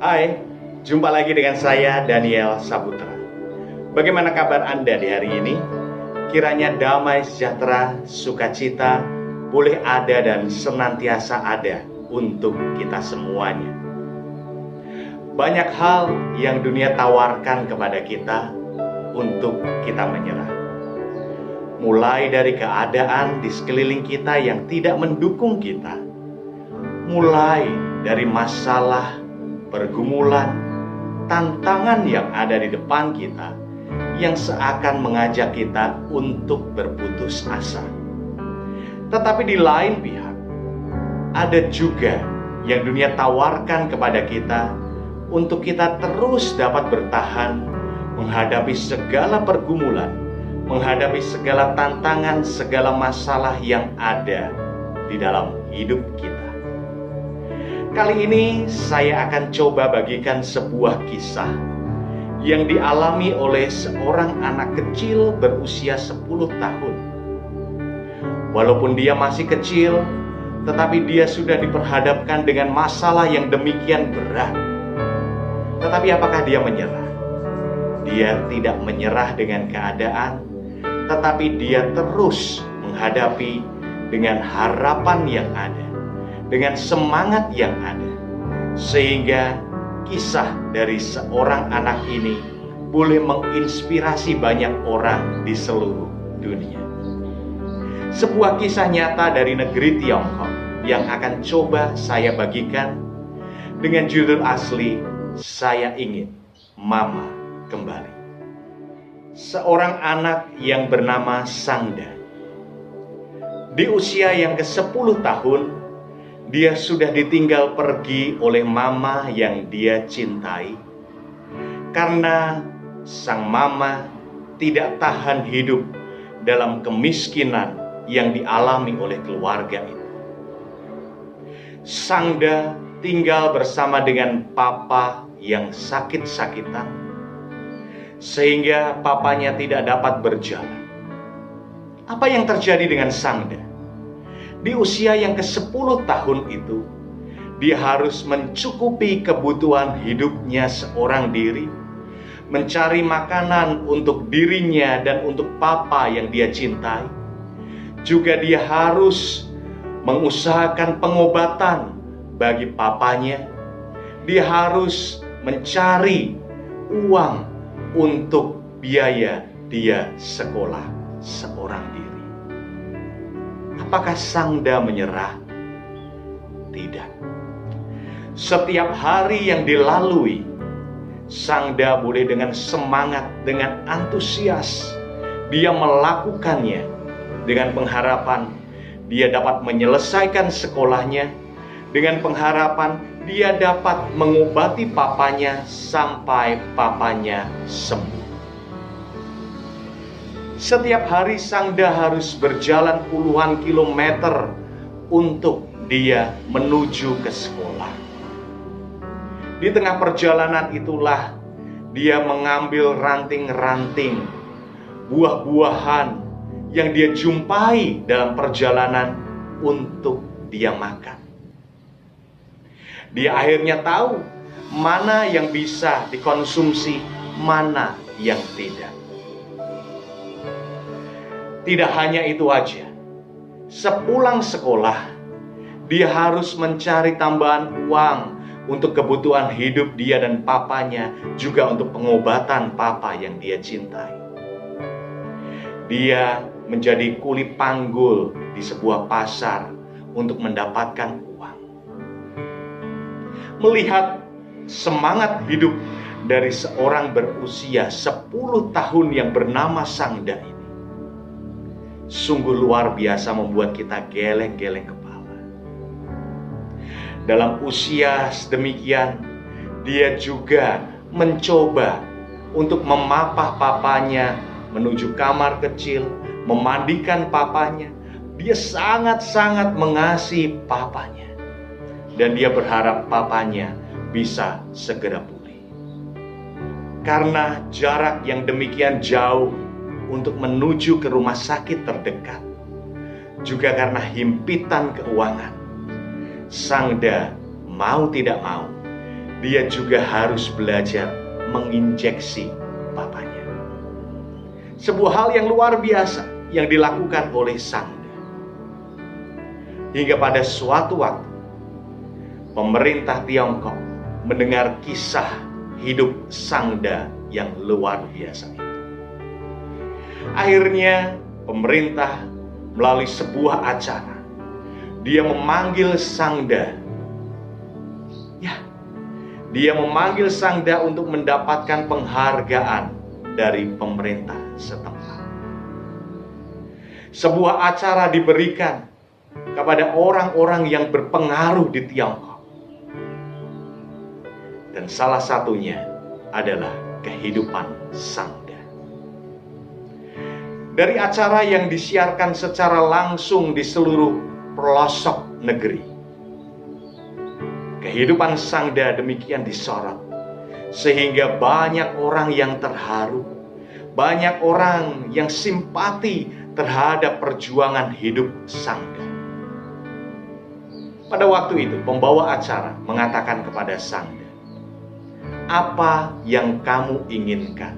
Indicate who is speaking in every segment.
Speaker 1: Hai, jumpa lagi dengan saya Daniel Saputra. Bagaimana kabar Anda di hari ini? Kiranya damai sejahtera, sukacita boleh ada dan senantiasa ada untuk kita semuanya. Banyak hal yang dunia tawarkan kepada kita untuk kita menyerah. Mulai dari keadaan di sekeliling kita yang tidak mendukung kita, mulai dari masalah, pergumulan, tantangan yang ada di depan kita yang seakan mengajak kita untuk berputus asa. Tetapi di lain pihak, ada juga yang dunia tawarkan kepada kita untuk kita terus dapat bertahan menghadapi segala pergumulan, menghadapi segala tantangan, segala masalah yang ada di dalam hidup kita. Kali ini saya akan coba bagikan sebuah kisah yang dialami oleh seorang anak kecil berusia 10 tahun. Walaupun dia masih kecil, tetapi dia sudah diperhadapkan dengan masalah yang demikian berat. Tetapi apakah dia menyerah? Dia tidak menyerah dengan keadaan, tetapi dia terus menghadapi dengan harapan yang ada, dengan semangat yang ada, sehingga kisah dari seorang anak ini boleh menginspirasi banyak orang di seluruh dunia. Sebuah kisah nyata dari negeri Tiongkok yang akan coba saya bagikan dengan judul asli Saya Ingin Mama Kembali. Seorang anak yang bernama Sangda. Di usia yang ke-10 tahun, dia sudah ditinggal pergi oleh mama yang dia cintai, karena sang mama tidak tahan hidup dalam kemiskinan yang dialami oleh keluarga itu. Sangda tinggal bersama dengan papa yang sakit-sakitan, sehingga papanya tidak dapat berjalan. Apa yang terjadi dengan Sangda? Di usia yang ke-10 tahun itu, dia harus mencukupi kebutuhan hidupnya seorang diri, mencari makanan untuk dirinya dan untuk papa yang dia cintai. Juga dia harus mengusahakan pengobatan bagi papanya. Dia harus mencari uang untuk biaya dia sekolah seorang diri. Apakah Sangda menyerah? Tidak. Setiap hari yang dilalui, Sangda boleh dengan semangat, dengan antusias, dia melakukannya dengan pengharapan dia dapat menyelesaikan sekolahnya, dengan pengharapan dia dapat mengobati papanya sampai papanya sembuh. Setiap hari Sangda harus berjalan puluhan kilometer untuk dia menuju ke sekolah. Di tengah perjalanan itulah dia mengambil ranting-ranting, buah-buahan yang dia jumpai dalam perjalanan untuk dia makan. Dia akhirnya tahu mana yang bisa dikonsumsi, mana yang tidak. Tidak hanya itu aja, sepulang sekolah, dia harus mencari tambahan uang untuk kebutuhan hidup dia dan papanya, juga untuk pengobatan papa yang dia cintai. Dia menjadi kuli panggul di sebuah pasar untuk mendapatkan uang. Melihat semangat hidup dari seorang berusia 10 tahun yang bernama Sangda ini, sungguh luar biasa membuat kita geleng-geleng kepala. Dalam usia sedemikian, dia juga mencoba untuk memapah papanya menuju kamar kecil, memandikan papanya. Dia sangat-sangat mengasihi papanya, dan dia berharap papanya bisa segera pulih. Karena jarak yang demikian jauh untuk menuju ke rumah sakit terdekat, juga karena himpitan keuangan, Sangda mau tidak mau dia juga harus belajar menginjeksi papanya. Sebuah hal yang luar biasa yang dilakukan oleh Sangda. Hingga pada suatu waktu, pemerintah Tiongkok mendengar kisah hidup Sangda yang luar biasa itu. Akhirnya pemerintah melalui sebuah acara, dia memanggil Sangda. Dia memanggil Sangda untuk mendapatkan penghargaan dari pemerintah setempat. Sebuah acara diberikan kepada orang-orang yang berpengaruh di Tiongkok. Dan salah satunya adalah kehidupan Sangda. Dari acara yang disiarkan secara langsung di seluruh pelosok negeri, kehidupan Sangda demikian disorot, sehingga banyak orang yang terharu, banyak orang yang simpati terhadap perjuangan hidup Sangda. Pada waktu itu, pembawa acara mengatakan kepada Sangda, "Apa yang kamu inginkan?"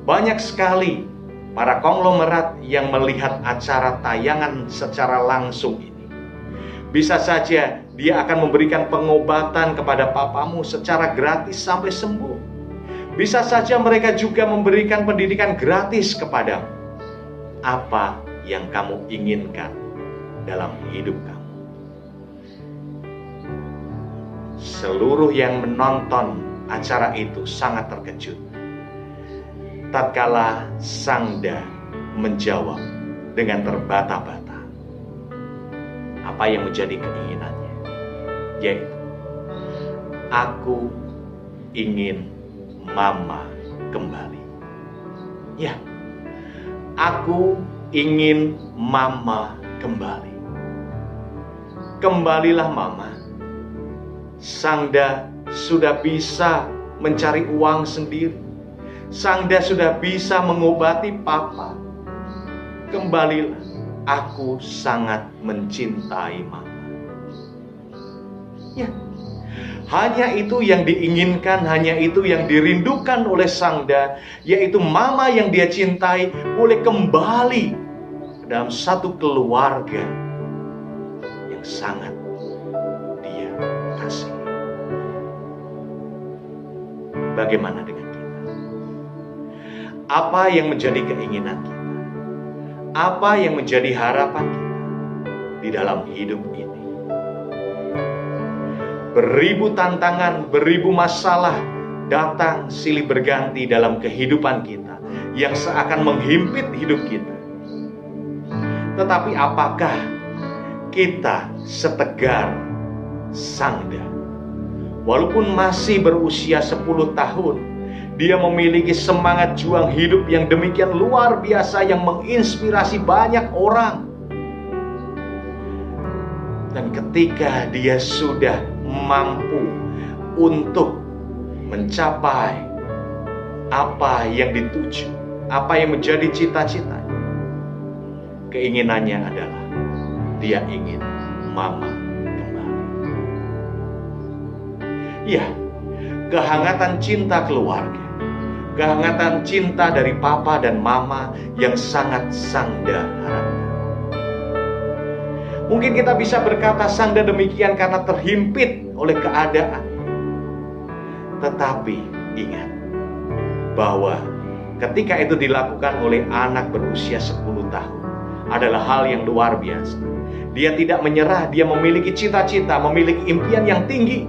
Speaker 1: Banyak sekali para konglomerat yang melihat acara tayangan secara langsung ini. Bisa saja dia akan memberikan pengobatan kepada papamu secara gratis sampai sembuh. Bisa saja mereka juga memberikan pendidikan gratis kepadamu. Apa yang kamu inginkan dalam hidup kamu? Seluruh yang menonton acara itu sangat terkejut tatkala Sangda menjawab dengan terbata-bata apa yang menjadi keinginannya, yaitu, "Aku ingin mama kembali." Ya, aku ingin mama kembali. Kembalilah mama. Sangda sudah bisa mencari uang sendiri. Sangda sudah bisa mengobati papa. Kembalilah, aku sangat mencintai mama. Ya, hanya itu yang diinginkan, hanya itu yang dirindukan oleh Sangda, yaitu mama yang dia cintai boleh kembali ke dalam satu keluarga yang sangat dia kasih. Bagaimana dengan kita? Apa yang menjadi keinginan kita? Apa yang menjadi harapan kita di dalam hidup ini? Beribu tantangan, beribu masalah datang silih berganti dalam kehidupan kita yang seakan menghimpit hidup kita. Tetapi apakah kita setegar Sangda? Walaupun masih berusia 10 tahun, dia memiliki semangat juang hidup yang demikian luar biasa yang menginspirasi banyak orang. Dan ketika dia sudah mampu untuk mencapai apa yang dituju, apa yang menjadi cita-cita, keinginannya adalah dia ingin mama kembali. Ya, kehangatan cinta keluarga, kehangatan cinta dari papa dan mama yang sangat Sangda harapkan. Mungkin kita bisa berkata Sangda demikian karena terhimpit oleh keadaan. Tetapi ingat bahwa ketika itu dilakukan oleh anak berusia 10 tahun adalah hal yang luar biasa. Dia tidak menyerah, dia memiliki cita-cita, memiliki impian yang tinggi.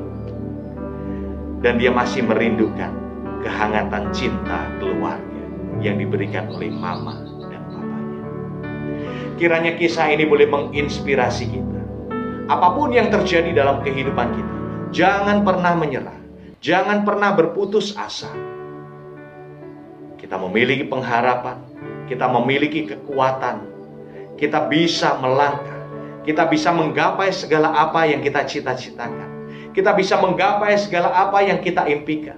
Speaker 1: Dan dia masih merindukan kehangatan cinta keluarga yang diberikan oleh mama dan papanya. Kiranya kisah ini boleh menginspirasi kita. Apapun yang terjadi dalam kehidupan kita, jangan pernah menyerah, jangan pernah berputus asa. Kita memiliki pengharapan, kita memiliki kekuatan, kita bisa melangkah, kita bisa menggapai segala apa yang kita cita-citakan. Kita bisa menggapai segala apa yang kita impikan.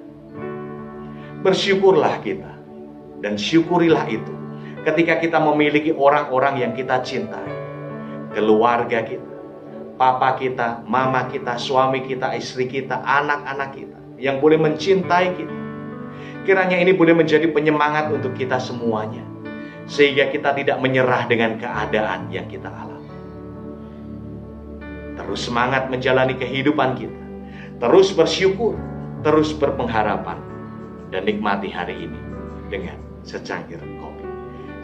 Speaker 1: Bersyukurlah kita, dan syukurilah itu ketika kita memiliki orang-orang yang kita cintai, keluarga kita, papa kita, mama kita, suami kita, istri kita, anak-anak kita, yang boleh mencintai kita. Kiranya ini boleh menjadi penyemangat untuk kita semuanya, sehingga kita tidak menyerah dengan keadaan yang kita alami. Terus semangat menjalani kehidupan kita, terus bersyukur, terus berpengharapan, dan nikmati hari ini dengan secangkir kopi.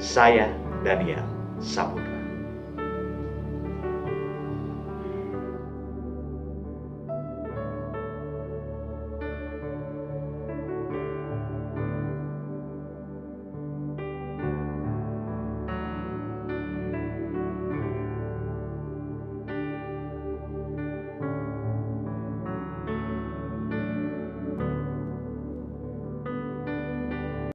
Speaker 1: Saya Daniel Saputra.